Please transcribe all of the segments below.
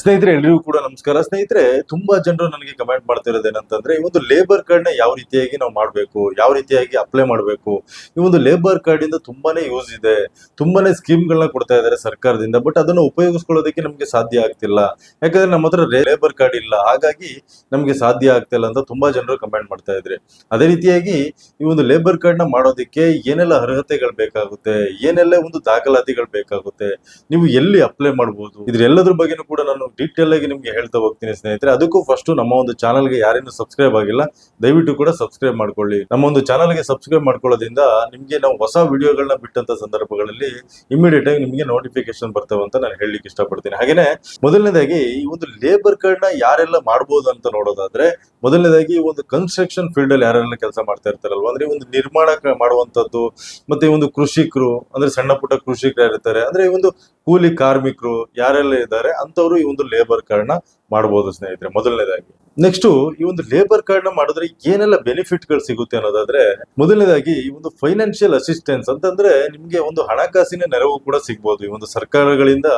ಸ್ನೇಹಿತರೆ ಎಲ್ರಿಗೂ ಕೂಡ ನಮಸ್ಕಾರ. ಸ್ನೇಹಿತರೆ, ತುಂಬಾ ಜನರು ನನಗೆ ಕಮೆಂಟ್ ಮಾಡ್ತಿರೋದು ಏನಂತಂದ್ರೆ, ಈ ಒಂದು ಲೇಬರ್ ಕಾರ್ಡ್ ನ ಯಾವ ರೀತಿಯಾಗಿ ನಾವು ಮಾಡಬೇಕು, ಯಾವ ರೀತಿಯಾಗಿ ಅಪ್ಲೈ ಮಾಡಬೇಕು. ಈ ಒಂದು ಲೇಬರ್ ಕಾರ್ಡ್ ಇಂದ ತುಂಬಾನೇ ಯೂಸ್ ಇದೆ, ತುಂಬಾನೇ ಸ್ಕೀಮ್ ಗಳನ್ನ ಕೊಡ್ತಾ ಇದ್ದಾರೆ ಸರ್ಕಾರದಿಂದ. ಬಟ್ ಅದನ್ನು ಉಪಯೋಗಿಸ್ಕೊಳ್ಳೋದಕ್ಕೆ ನಮ್ಗೆ ಸಾಧ್ಯ ಆಗ್ತಿಲ್ಲ. ಯಾಕಂದ್ರೆ ನಮ್ಮ ಹತ್ರ ಲೇಬರ್ ಕಾರ್ಡ್ ಇಲ್ಲ, ಹಾಗಾಗಿ ನಮ್ಗೆ ಸಾಧ್ಯ ಆಗ್ತಿಲ್ಲ ಅಂತ ತುಂಬಾ ಜನರು ಕಮೆಂಟ್ ಮಾಡ್ತಾ ಇದ್ರಿ. ಅದೇ ರೀತಿಯಾಗಿ ಈ ಒಂದು ಲೇಬರ್ ಕಾರ್ಡ್ ನ ಮಾಡೋದಕ್ಕೆ ಏನೆಲ್ಲ ಅರ್ಹತೆಗಳು ಬೇಕಾಗುತ್ತೆ, ಏನೆಲ್ಲ ಒಂದು ದಾಖಲಾತಿಗಳು ಬೇಕಾಗುತ್ತೆ, ನೀವು ಎಲ್ಲಿ ಅಪ್ಲೈ ಮಾಡಬಹುದು, ಇದ್ರೆಲ್ಲದ್ರ ಬಗ್ಗೆನೂ ಕೂಡ ನಾನು ಡೀಟೇಲ್ ಆಗಿ ನಿಮ್ಗೆ ಹೇಳ್ತಾ ಹೋಗ್ತೀನಿ ಸ್ನೇಹಿತರೆ. ಅದಕ್ಕೂ ಫಸ್ಟ್ ನಮ್ಮ ಒಂದು ಚಾನಲ್ಗೆ ಯಾರೇನು ಸಬ್ಸ್ಕ್ರೈಬ್ ಆಗಿಲ್ಲ, ದಯವಿಟ್ಟು ಕೂಡ ಸಬ್ಸ್ಕ್ರೈಬ್ ಮಾಡ್ಕೊಳ್ಳಿ. ನಮ್ಮ ಒಂದು ಚಾನಲ್ಗೆ ಸಬ್ಸ್ಕ್ರೈಬ್ ಮಾಡ್ಕೊಳ್ಳೋದ್ರಿಂದ ನಿಮ್ಗೆ ನಾವು ಹೊಸ ವಿಡಿಯೋಗಳನ್ನ ಬಿಟ್ಟಂತ ಸಂದರ್ಭಗಳಲ್ಲಿ ಇಮಿಡಿಯೇಟ್ ಆಗಿ ನಿಮ್ಗೆ ನೋಟಿಫಿಕೇಶನ್ ಬರ್ತವೆ ಅಂತ ನಾನು ಹೇಳಲಿಕ್ಕೆ ಇಷ್ಟಪಡ್ತೀನಿ. ಹಾಗೇನೆ ಮೊದಲನೇದಾಗಿ ಈ ಒಂದು ಲೇಬರ್ ಕಾರ್ಡ್ ನ ಯಾರೆಲ್ಲ ಮಾಡಬಹುದು ಅಂತ ನೋಡೋದಾದ್ರೆ, ಮೊದಲನೇದಾಗಿ ಈ ಒಂದು ಕನ್ಸ್ಟ್ರಕ್ಷನ್ ಫೀಲ್ಡ್ ಅಲ್ಲಿ ಯಾರೆಲ್ಲ ಕೆಲಸ ಮಾಡ್ತಾ ಇರ್ತಾರಲ್ವಾ, ಅಂದ್ರೆ ಒಂದು ನಿರ್ಮಾಣ ಮಾಡುವಂತದ್ದು, ಮತ್ತೆ ಈ ಒಂದು ಕೃಷಿಕರು ಅಂದ್ರೆ ಸಣ್ಣ ಪುಟ್ಟ ಕೃಷಿಕರು ಇರ್ತಾರೆ, ಅಂದ್ರೆ ಈ ಒಂದು ಕೂಲಿ ಕಾರ್ಮಿಕರು ಯಾರೆಲ್ಲ ಇದ್ದಾರೆ ಅಂತವ್ರು ಈ ಒಂದು ಲೇಬರ್ ಕಾರ್ಡ್ ನ ಮಾಡಬಹುದು ಸ್ನೇಹಿತರೆ, ಮೊದಲನೇದಾಗಿ. ನೆಕ್ಸ್ಟ್, ಈ ಒಂದು ಲೇಬರ್ ಕಾರ್ಡ್ ನ ಮಾಡಿದ್ರೆ ಏನೆಲ್ಲ ಬೆನಿಫಿಟ್ ಗಳು ಸಿಗುತ್ತೆ ಅನ್ನೋದಾದ್ರೆ, ಮೊದಲನೇದಾಗಿ ಈ ಒಂದು ಫೈನಾನ್ಷಿಯಲ್ ಅಸಿಸ್ಟೆನ್ಸ್ ಅಂತಂದ್ರೆ ನಿಮ್ಗೆ ಒಂದು ಹಣಕಾಸಿನ ನೆರವು ಕೂಡ ಸಿಗ್ಬೋದು. ಈ ಒಂದು ಸರ್ಕಾರಗಳಿಂದ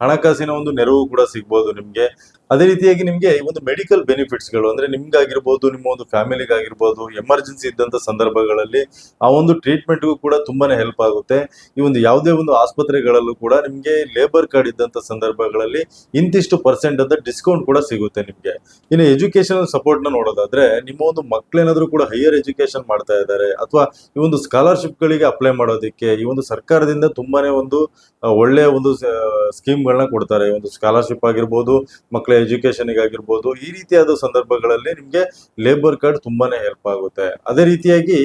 ಹಣಕಾಸಿನ ಒಂದು ನೆರವು ಕೂಡ ಸಿಗ್ಬೋದು ನಿಮ್ಗೆ. ಅದೇ ರೀತಿಯಾಗಿ ನಿಮ್ಗೆ ಈ ಒಂದು ಮೆಡಿಕಲ್ ಬೆನಿಫಿಟ್ಸ್ ಗಳು ಅಂದ್ರೆ ನಿಮ್ಗಾಗಿರ್ಬೋದು, ನಿಮ್ಮ ಒಂದು ಫ್ಯಾಮಿಲಿಗಾಗಿರ್ಬೋದು, ಎಮರ್ಜೆನ್ಸಿ ಇದ್ದಂತ ಸಂದರ್ಭಗಳಲ್ಲಿ ಆ ಒಂದು ಟ್ರೀಟ್ಮೆಂಟ್ಗೂ ಕೂಡ ತುಂಬಾನೇ ಹೆಲ್ಪ್ ಆಗುತ್ತೆ. ಈ ಒಂದು ಯಾವುದೇ ಒಂದು ಆಸ್ಪತ್ರೆಗಳಲ್ಲೂ ಕೂಡ ನಿಮ್ಗೆ ಲೇಬರ್ ಕಾರ್ಡ್ ಇದ್ದಂತ ಸಂದರ್ಭಗಳಲ್ಲಿ ಇಂತಿಷ್ಟು ಪರ್ಸೆಂಟ್ ಅಂತ ಡಿಸ್ಕೌಂಟ್ ಕೂಡ ಸಿಗುತ್ತೆ ನಿಮ್ಗೆ. ಇನ್ನು ಎಜುಕೇಶನಲ್ ಸಪೋರ್ಟ್ ನ ನೋಡೋದಾದ್ರೆ, ನಿಮ್ಮ ಒಂದು ಮಕ್ಕಳೇನಾದ್ರೂ ಕೂಡ ಹೈಯರ್ ಎಜುಕೇಶನ್ ಮಾಡ್ತಾ ಇದ್ದಾರೆ ಅಥವಾ ಈ ಒಂದು ಸ್ಕಾಲರ್ಶಿಪ್ ಗಳಿಗೆ ಅಪ್ಲೈ ಮಾಡೋದಕ್ಕೆ ಈ ಒಂದು ಸರ್ಕಾರದಿಂದ ತುಂಬಾನೇ ಒಂದು ಒಳ್ಳೆಯ ಒಂದು ಸ್ಕೀಮ್ ಗಳನ್ನ ಕೊಡ್ತಾರೆ. ಈ ಒಂದು ಸ್ಕಾಲರ್ಶಿಪ್ ಆಗಿರ್ಬೋದು, ಮಕ್ಕಳ ಎಜುಕೇಶನ್ ಆಗಿರ್ಬೋದು, ಈ ರೀತಿಯಾದ ಸಂದರ್ಭಗಳಲ್ಲಿ ನಿಮ್ಗೆ ಲೇಬರ್ ಕಾರ್ಡ್ ತುಂಬಾನೇ ಹೆಲ್ಪ್ ಆಗುತ್ತೆ. ಅದೇ ರೀತಿಯಾಗಿ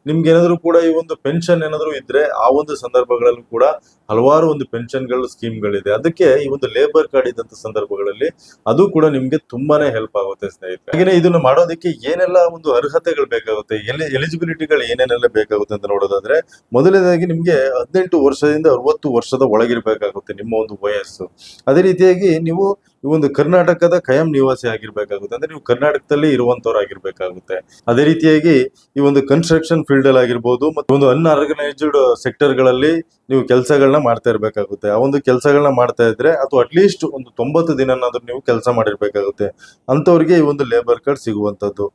ನಿಮ್ಗೆ ಏನಾದ್ರು ಕೂಡ ಈ ಒಂದು ಪೆನ್ಷನ್ ಏನಾದ್ರು ಇದ್ರೆ ಆ ಒಂದು ಸಂದರ್ಭಗಳಲ್ಲೂ ಕೂಡ ಹಲವಾರು ಒಂದು ಪೆನ್ಷನ್ಗಳು ಸ್ಕೀಮ್ಗಳಿದೆ. ಅದಕ್ಕೆ ಈ ಒಂದು ಲೇಬರ್ ಕಾರ್ಡ್ ಇದ್ದಂತ ಸಂದರ್ಭಗಳಲ್ಲಿ ಅದು ಕೂಡ ನಿಮ್ಗೆ ತುಂಬಾನೇ ಹೆಲ್ಪ್ ಆಗುತ್ತೆ ಸ್ನೇಹಿತರೆ. ಹಾಗೆ ಇದನ್ನು ಮಾಡೋದಕ್ಕೆ ಏನೆಲ್ಲ ಒಂದು ಅರ್ಹತೆಗಳು ಬೇಕಾಗುತ್ತೆ, ಎಲಿಜಿಬಿಲಿಟಿಗಳು ಏನೇನೆಲ್ಲ ಬೇಕಾಗುತ್ತೆ ಅಂತ ನೋಡೋದಾದ್ರೆ, ಮೊದಲನೇದಾಗಿ ನಿಮ್ಗೆ 18 ವರ್ಷದಿಂದ 60 ವರ್ಷದ ಒಳಗಿರ್ಬೇಕಾಗುತ್ತೆ ನಿಮ್ಮ ಒಂದು ವಯಸ್ಸು. ಅದೇ ರೀತಿಯಾಗಿ ನೀವು ಈ ಒಂದು ಕರ್ನಾಟಕದ ಖಾಯಂ ನಿವಾಸಿ ಆಗಿರ್ಬೇಕಾಗುತ್ತೆ, ಅಂದ್ರೆ ನೀವು ಕರ್ನಾಟಕದಲ್ಲಿ ಇರುವಂತವ್ರಾಗಿರ್ಬೇಕಾಗುತ್ತೆ. ಅದೇ ರೀತಿಯಾಗಿ ಈ ಒಂದು ಕನ್ಸ್ಟ್ರಕ್ಷನ್ ಫೀಲ್ಡ್ ಅಲ್ಲಿ ಆಗಿರ್ಬೋದು, ಮತ್ತೆ ಒಂದು ಅನ್ಆರ್ಗನೈಸ್ಡ್ ಸೆಕ್ಟರ್ ಗಳಲ್ಲಿ ನೀವು ಕೆಲಸಗಳನ್ನ ಮಾಡ್ತಾ ಇರ್ಬೇಕಾಗುತ್ತೆ. ಆ ಒಂದು ಕೆಲಸಗಳನ್ನ ಮಾಡ್ತಾ ಇದ್ರೆ ಅಥವಾ ಅಟ್ಲೀಸ್ಟ್ ಒಂದು 90 ದಿನನಾದ್ರೂ ನೀವು ಕೆಲಸ ಮಾಡಿರ್ಬೇಕಾಗುತ್ತೆ. ಅಂತವ್ರಿಗೆ ಈ ಒಂದು ಲೇಬರ್ ಕಾರ್ಡ್ ಸಿಗುವಂತದ್ದು.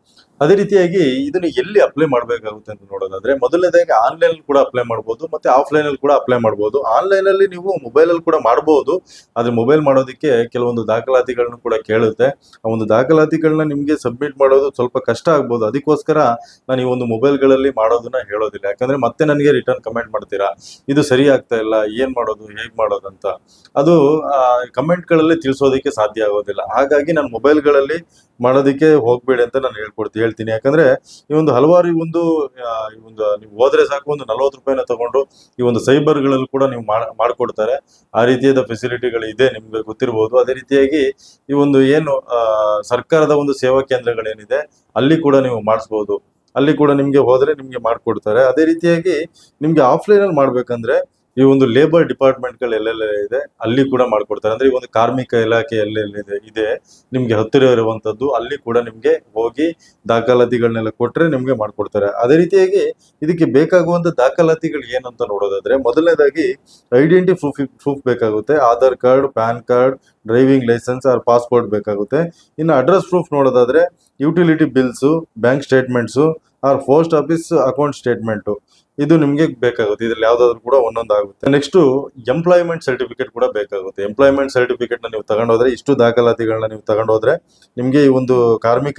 ಅದೇ ರೀತಿಯಾಗಿ ಇದನ್ನು ಎಲ್ಲಿ ಅಪ್ಲೈ ಮಾಡ್ಬೇಕಾಗುತ್ತೆ ಅಂತ ನೋಡೋದಾದ್ರೆ, ಮೊದಲನೇದಾಗಿ ಆನ್ಲೈನ್ ಕೂಡ ಅಪ್ಲೈ ಮಾಡಬಹುದು, ಮತ್ತೆ ಆಫ್ಲೈನ್ ಅಲ್ಲಿ ಕೂಡ ಅಪ್ಲೈ ಮಾಡಬಹುದು. ಆನ್ಲೈನ್ ಅಲ್ಲಿ ನೀವು ಮೊಬೈಲ್ ಅಲ್ಲಿ ಕೂಡ ಮಾಡಬಹುದು, ಆದ್ರೆ ಮೊಬೈಲ್ ಮಾಡೋದಕ್ಕೆ ಕೆಲವೊಂದು ದಾಖಲಾತಿಗಳನ್ನ ಕೂಡ ಕೇಳುತ್ತೆ. ಆ ಒಂದು ದಾಖಲಾತಿಗಳನ್ನ ನಿಮ್ಗೆ ಸಬ್ಮಿಟ್ ಮಾಡೋದು ಸ್ವಲ್ಪ ಕಷ್ಟ ಆಗ್ಬೋದು. ಅದಕ್ಕೋಸ್ಕರ ನಾನು ಈ ಒಂದು ಮೊಬೈಲ್ಗಳಲ್ಲಿ ಮಾಡೋದನ್ನ ಹೇಳೋದಿಲ್ಲ. ಯಾಕಂದ್ರೆ ಮತ್ತೆ ನನಗೆ ರಿಟರ್ನ್ ಕಮೆಂಟ್ ಮಾಡ್ತೀರಾ, ಇದು ಸರಿ ಆಗ್ತಾ ಇಲ್ಲ, ಏನ್ ಮಾಡೋದು, ಹೇಗ್ ಮಾಡೋದು ಅಂತ. ಅದು ಕಮೆಂಟ್ ಗಳಲ್ಲಿ ತಿಳಿಸೋದಕ್ಕೆ ಸಾಧ್ಯ ಆಗೋದಿಲ್ಲ. ಹಾಗಾಗಿ ನಾನು ಮೊಬೈಲ್ಗಳಲ್ಲಿ ಮಾಡೋದಕ್ಕೆ ಹೋಗ್ಬೇಡಿ ಅಂತ ನಾನು ಹೇಳ್ತೀನಿ. ಯಾಕಂದ್ರೆ ಈ ಒಂದು ಹಲವಾರು ಈ ಒಂದು ನೀವು ಹೋದ್ರೆ ಸಾಕು, ಒಂದು 40 ರೂಪಾಯಿನ ತಗೊಂಡು ಈ ಒಂದು ಸೈಬರ್ ಗಳಲ್ಲಿ ಕೂಡ ನೀವು ಮಾಡ್ಕೊಡ್ತಾರೆ. ಆ ರೀತಿಯಾದ ಫೆಸಿಲಿಟಿಗಳು ಇದೆ, ನಿಮ್ಗೆ ಗೊತ್ತಿರಬಹುದು. ಅದೇ ರೀತಿಯಾಗಿ ಈ ಒಂದು ಏನು ಸರ್ಕಾರದ ಒಂದು ಸೇವಾ ಕೇಂದ್ರಗಳೇನಿದೆ ಅಲ್ಲಿ ಕೂಡ ನೀವು ಮಾಡಿಸ್ಬೋದು. ಅಲ್ಲಿ ಕೂಡ ನಿಮ್ಗೆ ಹೋದ್ರೆ ನಿಮ್ಗೆ ಮಾಡ್ಕೊಡ್ತಾರೆ. ಅದೇ ರೀತಿಯಾಗಿ ನಿಮ್ಗೆ ಆಫ್ಲೈನ್ ಅಲ್ಲಿ ಮಾಡ್ಬೇಕಂದ್ರೆ ಈ ಒಂದು ಲೇಬರ್ ಡಿಪಾರ್ಟ್ಮೆಂಟ್ ಗಳು ಎಲ್ಲೆಲ್ಲ ಇದೆ ಅಲ್ಲಿ ಕೂಡ ಮಾಡ್ಕೊಡ್ತಾರೆ. ಅಂದ್ರೆ ಈ ಒಂದು ಕಾರ್ಮಿಕ ಇಲಾಖೆ ಎಲ್ಲೆಲ್ಲಿದೆ ಇದೆ ನಿಮ್ಗೆ ಹತ್ತಿರ ಇರುವಂತದ್ದು, ಅಲ್ಲಿ ಕೂಡ ನಿಮ್ಗೆ ಹೋಗಿ ದಾಖಲಾತಿಗಳನ್ನೆಲ್ಲ ಕೊಟ್ರೆ ನಿಮ್ಗೆ ಮಾಡ್ಕೊಡ್ತಾರೆ. ಅದೇ ರೀತಿಯಾಗಿ ಇದಕ್ಕೆ ಬೇಕಾಗುವಂತ ದಾಖಲಾತಿಗಳು ಏನಂತ ನೋಡೋದಾದ್ರೆ, ಮೊದಲನೇದಾಗಿ ಐಡೆಂಟಿ ಪ್ರೂಫ್ ಬೇಕಾಗುತ್ತೆ. Aadhaar card, PAN card, driving licence or passport ಬೇಕಾಗುತ್ತೆ. ಇನ್ನು ಅಡ್ರೆಸ್ ಪ್ರೂಫ್ ನೋಡೋದಾದ್ರೆ utility bills, bank statements or post office account statement, ಇದು ನಿಮ್ಗೆ ಬೇಕಾಗುತ್ತೆ. ಇದ್ರಲ್ಲಿ ಯಾವ್ದಾದ್ರು ಕೂಡ ಒಂದೊಂದು ಆಗುತ್ತೆ. ನೆಕ್ಸ್ಟ್, ಎಂಪ್ಲಾಯ್ಮೆಂಟ್ ಸರ್ಟಿಫಿಕೇಟ್ ಕೂಡ ಬೇಕಾಗುತ್ತೆ. ಎಂಪ್ಲಾಯ್ಮೆಂಟ್ ಸರ್ಟಿಫಿಕೇಟ್ ನ ನೀವು ತಗೊಂಡೋದ್ರೆ, ಇಷ್ಟು ದಾಖಲಾತಿಗಳನ್ನ ನೀವು ತಗೊಂಡೋದ್ರೆ ನಿಮ್ಗೆ ಈ ಒಂದು ಕಾರ್ಮಿಕ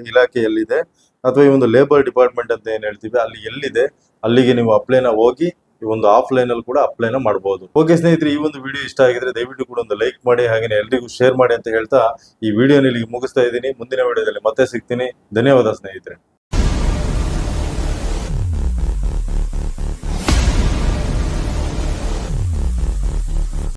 ಇಲಾಖೆ ಎಲ್ಲಿದೆ ಅಥವಾ ಈ ಒಂದು ಲೇಬರ್ ಡಿಪಾರ್ಟ್ಮೆಂಟ್ ಅಂತ ಏನ್ ಹೇಳ್ತೀವಿ ಅಲ್ಲಿ ಎಲ್ಲಿದೆ, ಅಲ್ಲಿಗೆ ನೀವು ಅಪ್ಲೈನ ಹೋಗಿ ಈ ಒಂದು ಆಫ್ಲೈನ್ ಅಲ್ಲಿ ಕೂಡ ಅಪ್ಲೈನ ಮಾಡಬಹುದು. ಓಕೆ ಸ್ನೇಹಿತರೆ, ಈ ಒಂದು ವಿಡಿಯೋ ಇಷ್ಟ ಆಗಿದ್ರೆ ದಯವಿಟ್ಟು ಕೂಡ ಒಂದು ಲೈಕ್ ಮಾಡಿ, ಹಾಗೆ ಎಲ್ರಿಗೂ ಶೇರ್ ಮಾಡಿ ಅಂತ ಹೇಳ್ತಾ ಈ ವಿಡಿಯೋನ ಇಲ್ಲಿಗೆ ಮುಗಿಸ್ತಾ ಇದ್ದೀನಿ. ಮುಂದಿನ ವಿಡಿಯೋದಲ್ಲಿ ಮತ್ತೆ ಸಿಗ್ತೀನಿ. ಧನ್ಯವಾದ ಸ್ನೇಹಿತರೆ.